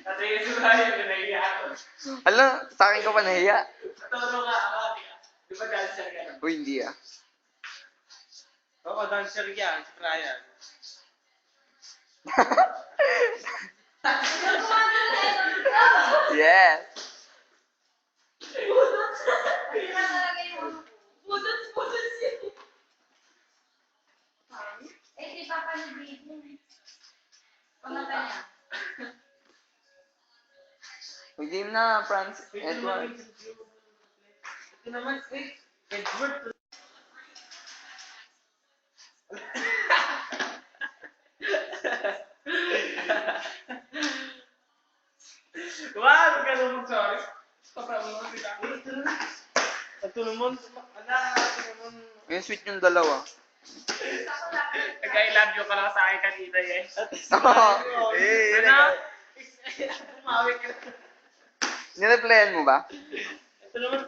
At yung surayo, nahiya ako. Hala, sa akin ka pa nahiya. Turo nga ako, di ba dancer ka na? Uy, hindi ah. Oo, dancer yan, si Brian. Yes. Uy, game na, Franz. Edward. Ito naman, Edward. Wag ka naman, sorry. Papamunan kita. Ito naman, Yung sweet yung dalawa. I love you ka lang sa akin kanina eh. Eh, Ano? Umawi ka na. nireplyan mo ba? Ito naman.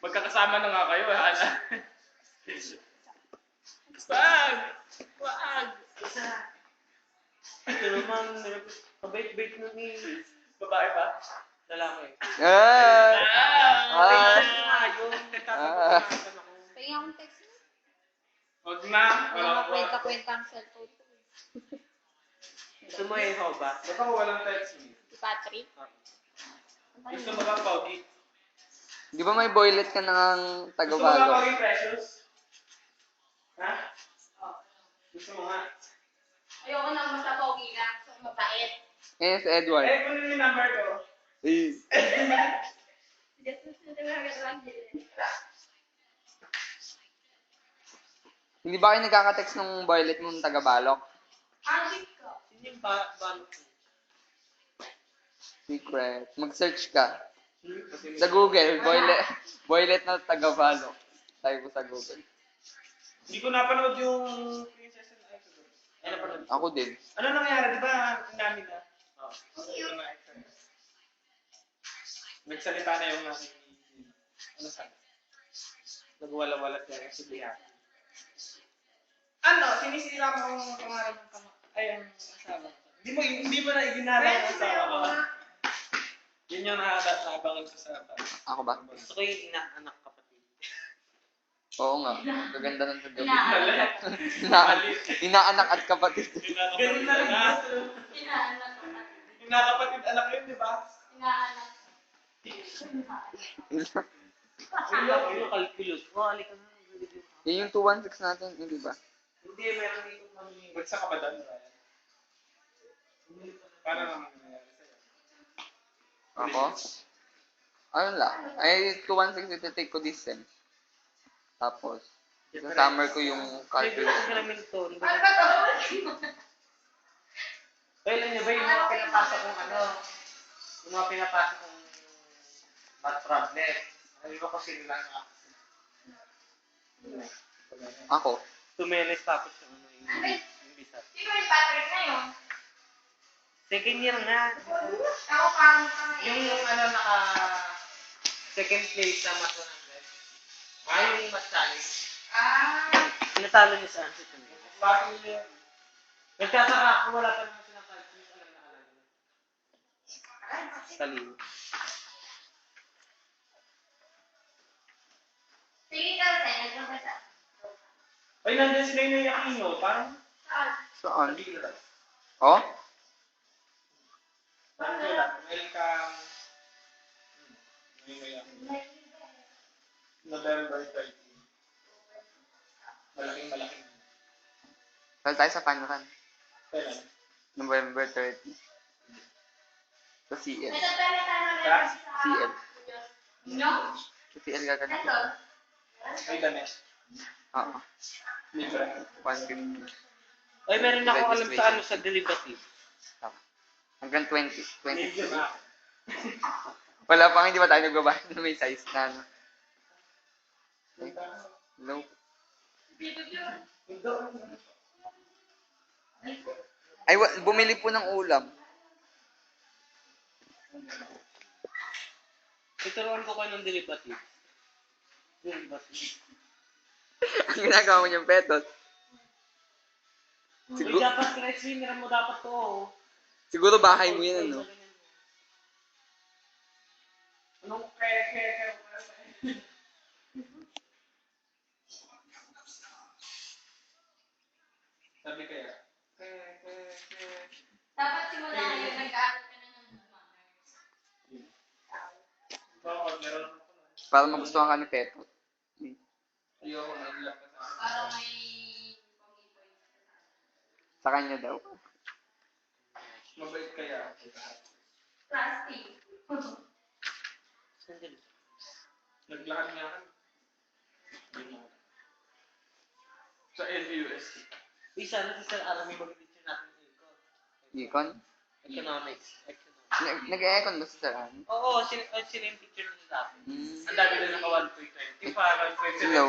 Magkakasama na nga kayo eh. Ala. Wag! Wag! Ito naman, kabait-bait na ni babae ba? Lalaki. Ah! Yung nagtatanong ako. Pahingin akong text mo. Huwag na. Wala ka kwenta-kwenta ang cellphone ko. Gusto mo eh, ba? Ba't ako walang text mo? Si Patrick. Gusto mo ba, Pogi? Di ba may boylet ka ng Gusto mo ba, Tagalog? Pogi Precious? Ha? Gusto mo nga? Ayoko nang basta pogi lang. So, mabait. Yes, Edward. Eh, kunin yung number ko. Eh. Hindi ba kayo nagkaka-text ng boylet mong taga-balok? Sino yung balot mo? Secret. Mag-search ka. Sa Google, boylet na taga-balok. Type mo sa Google. Hindi ko napanood yung Princess and Ice. Ay, napanood. Ako din. Ano nangyari? Di ba namin na? Oo. Nagsalita na yung namin. Ano sabi? Nagwala-wala siya si Liha. Ano? Sinisira mo ang pangalan ng ang asawa. Hindi mo na iginara ang asawa ko. Yun yung nakakabangan ko sa Ako ba? gusto ko yung inaanak kapatid. Oo nga. Gaganda ng sagot. Mali. Inaanak at kapatid. Ganun na lang. Inaanak. Inakapatid anak yun, di ba? Inaanak. Yung calculus. Wali ka na. Yun yung 216 natin, hindi ba? Hindi, meron dito kami. Bagsak ka ba doon, Brian? Para naman nangyayari sa'yo. Ako? Ayun lang. Ay, 216 iti-take ko this sem. Tapos, sa summer ko yung calculus. Ay, namin ito. Alam niyo ba yung mga pinapasok kong yung mga pinapasok kong math problem. Alam niyo ba kung sino lang ako? Ako? Tumenes tapos yung yung bisa. Sino yung Patrick na yun? Second year na. Ako pang Yung second place sa math 100. Yung math challenge. Natalo niya sa answer to me. Bakit niya? Nagkasaka ako, wala pa naman silang calculus. Alam na alam niya. Talino. Sige ka, sa'yo. Nagbabasa. Ay, nandiyan sila yung Aquino. Parang Saan? bigla. Oh? Nandiyan lang. Meron kang... November 13. Malaking. Sal tayo sa Panran. Kailan? November 30. Sa CL. Ito pala tayo CL. No? Sa CL gaganap. Ito. Ay, damit. Oo. Libre. 150. Ay, meron ako alam sa sa derivative. Tama. Hanggang 20. 20. Libre na. Wala pang hindi ba tayo nagbabasa na may size na ano. No. Ay, bumili po ng ulam. Tuturuan ko kayo ng derivative. Derivative. Ang ginagawa mo niyang petot. Uy, Siguro, dapat rice winner mo dapat to. Oh. siguro bahay mo yun, ano? Anong kaya? Sabi kaya? Dapat simula ngayon, nag-aaral ka na ng manners. Oo, meron ako. Para magustuhan ka ni petot. Ayoko na ilap ka sa akin. Para may pang-ipoy. Sa kanya daw. Mabait kaya. Trusty. Naglakad nga kami. Sa LUS. Uy, sana si Sir Aram yung mag-teacher natin sa Econ. Econ? Economics. Nag-e-econ ba si Saran? Oo, sila yung teacher nila dati. Hmm. Ang dami na naka 1.20. Yung parang 1.20. Hello.